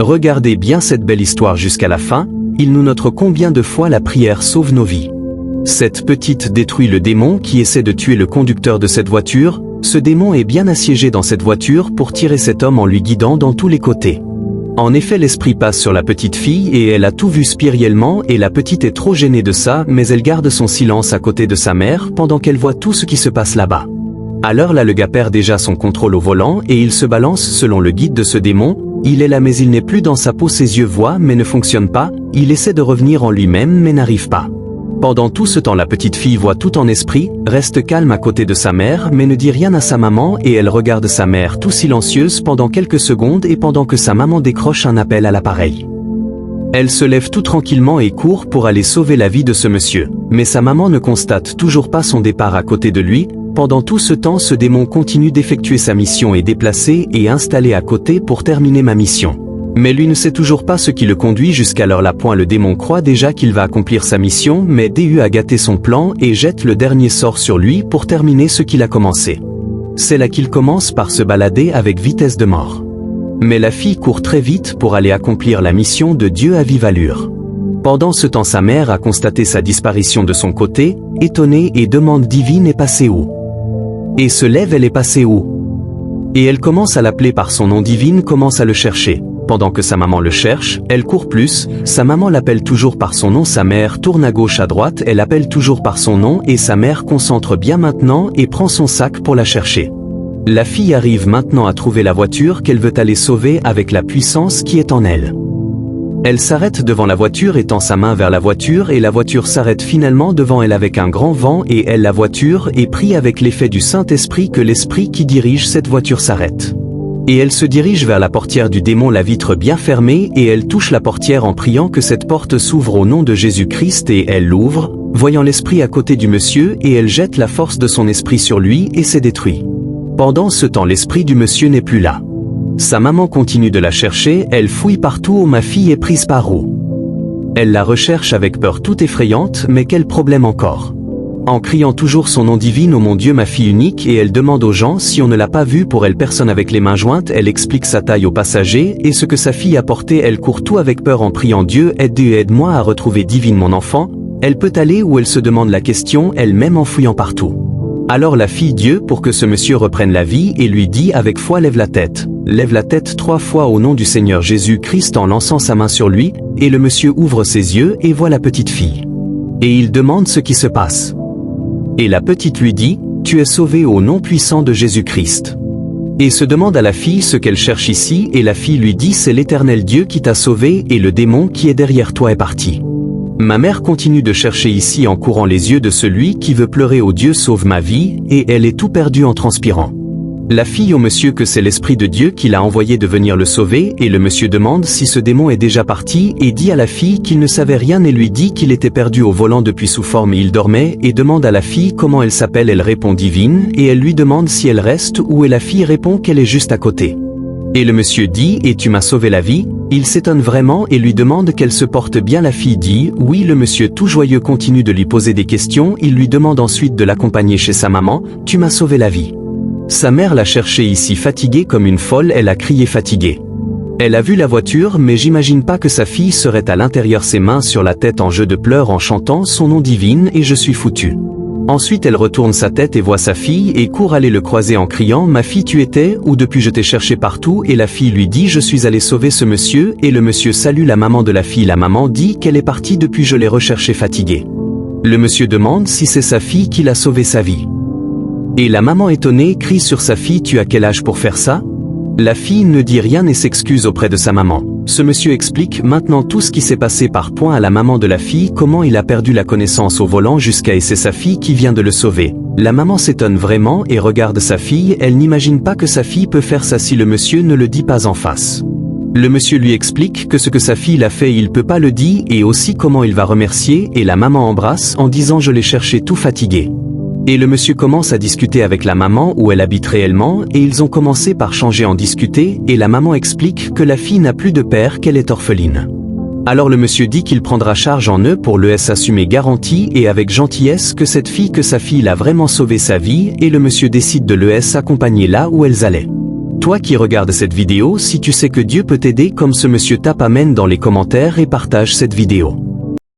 Regardez bien cette belle histoire jusqu'à la fin, il nous montre combien de fois la prière sauve nos vies. Cette petite détruit le démon qui essaie de tuer le conducteur de cette voiture. Ce démon est bien assiégé dans cette voiture pour tirer cet homme en lui guidant dans tous les côtés. En effet, l'esprit passe sur la petite fille et elle a tout vu spirituellement et la petite est trop gênée de ça, mais elle garde son silence à côté de sa mère pendant qu'elle voit tout ce qui se passe là-bas. Alors là le gars perd déjà son contrôle au volant et il se balance selon le guide de ce démon. Il est là mais il n'est plus dans sa peau, ses yeux voient mais ne fonctionnent pas, il essaie de revenir en lui-même mais n'arrive pas. Pendant tout ce temps la petite fille voit tout en esprit, reste calme à côté de sa mère mais ne dit rien à sa maman et elle regarde sa mère tout silencieuse pendant quelques secondes et pendant que sa maman décroche un appel à l'appareil. Elle se lève tout tranquillement et court pour aller sauver la vie de ce monsieur. Mais sa maman ne constate toujours pas son départ à côté de lui. Pendant tout ce temps ce démon continue d'effectuer sa mission et déplacé et installé à côté pour terminer ma mission. Mais lui ne sait toujours pas ce qui le conduit jusqu'alors là point le démon croit déjà qu'il va accomplir sa mission mais DU a gâté son plan et jette le dernier sort sur lui pour terminer ce qu'il a commencé. C'est là qu'il commence par se balader avec vitesse de mort. Mais la fille court très vite pour aller accomplir la mission de Dieu à vive allure. Pendant ce temps sa mère a constaté sa disparition de son côté, étonnée et demande Divine est passée où? Et se lève elle est passée où? Et elle commence à l'appeler par son nom Divine commence à le chercher. Pendant que sa maman le cherche, elle court plus, sa maman l'appelle toujours par son nom, sa mère tourne à gauche à droite, elle appelle toujours par son nom et sa mère concentre bien maintenant et prend son sac pour la chercher. La fille arrive maintenant à trouver la voiture qu'elle veut aller sauver avec la puissance qui est en elle. Elle s'arrête devant la voiture et tend sa main vers la voiture et la voiture s'arrête finalement devant elle avec un grand vent et elle la voiture est prise avec l'effet du Saint-Esprit que l'esprit qui dirige cette voiture s'arrête. Et elle se dirige vers la portière du démon, la vitre bien fermée et elle touche la portière en priant que cette porte s'ouvre au nom de Jésus-Christ et elle l'ouvre, voyant l'esprit à côté du monsieur et elle jette la force de son esprit sur lui et c'est détruit. Pendant ce temps l'esprit du monsieur n'est plus là. Sa maman continue de la chercher, elle fouille partout où ma fille est prise par où. Elle la recherche avec peur toute effrayante mais quel problème encore. En criant toujours son nom divine, ô mon Dieu ma fille unique et elle demande aux gens si on ne l'a pas vue pour elle personne avec les mains jointes, elle explique sa taille aux passagers et ce que sa fille a porté, elle court tout avec peur en priant Dieu aide-moi à retrouver Divine mon enfant, elle peut aller où elle se demande la question elle-même en fouillant partout. Alors la fille Dieu pour que ce monsieur reprenne la vie et lui dit avec foi lève la tête 3 fois au nom du Seigneur Jésus-Christ en lançant sa main sur lui et le monsieur ouvre ses yeux et voit la petite fille. Et il demande ce qui se passe. Et la petite lui dit, tu es sauvée au nom puissant de Jésus-Christ. Et se demande à la fille ce qu'elle cherche ici et la fille lui dit c'est l'Éternel Dieu qui t'a sauvée et le démon qui est derrière toi est parti. Ma mère continue de chercher ici en courant les yeux de celui qui veut pleurer au Dieu sauve ma vie et elle est tout perdue en transpirant. La fille au monsieur que c'est l'Esprit de Dieu qui l'a envoyé de venir le sauver et le monsieur demande si ce démon est déjà parti et dit à la fille qu'il ne savait rien et lui dit qu'il était perdu au volant depuis sous forme et il dormait et demande à la fille comment elle s'appelle, elle répond Divine et elle lui demande si elle reste ou et la fille répond qu'elle est juste à côté. Et le monsieur dit et tu m'as sauvé la vie, il s'étonne vraiment et lui demande qu'elle se porte bien, la fille dit oui, le monsieur tout joyeux continue de lui poser des questions, il lui demande ensuite de l'accompagner chez sa maman, tu m'as sauvé la vie. Sa mère l'a cherchée ici fatiguée comme une folle, elle a crié fatiguée. Elle a vu la voiture mais j'imagine pas que sa fille serait à l'intérieur, ses mains sur la tête en jeu de pleurs en chantant son nom Divine et je suis foutue. Ensuite elle retourne sa tête et voit sa fille et court aller le croiser en criant ma fille tu étais où depuis je t'ai cherché partout et la fille lui dit je suis allée sauver ce monsieur et le monsieur salue la maman de la fille, la maman dit qu'elle est partie depuis je l'ai recherchée fatiguée. Le monsieur demande si c'est sa fille qui l'a sauvé sa vie. Et la maman étonnée crie sur sa fille tu as quel âge pour faire ça? La fille ne dit rien et s'excuse auprès de sa maman. Ce monsieur explique maintenant tout ce qui s'est passé par point à la maman de la fille, comment il a perdu la connaissance au volant jusqu'à et c'est sa fille qui vient de le sauver. La maman s'étonne vraiment et regarde sa fille, elle n'imagine pas que sa fille peut faire ça si le monsieur ne le dit pas en face. Le monsieur lui explique que ce que sa fille l'a fait il peut pas le dire et aussi comment il va remercier et la maman embrasse en disant je l'ai cherché tout fatigué. Et le monsieur commence à discuter avec la maman où elle habite réellement et ils ont commencé par changer en discuter et la maman explique que la fille n'a plus de père, qu'elle est orpheline. Alors le monsieur dit qu'il prendra charge en eux pour le assumer garantie et avec gentillesse que cette fille que sa fille l'a vraiment sauvé sa vie et le monsieur décide de le accompagner là où elles allaient. Toi qui regardes cette vidéo, si tu sais que Dieu peut t'aider comme ce monsieur, tape Amen dans les commentaires et partage cette vidéo.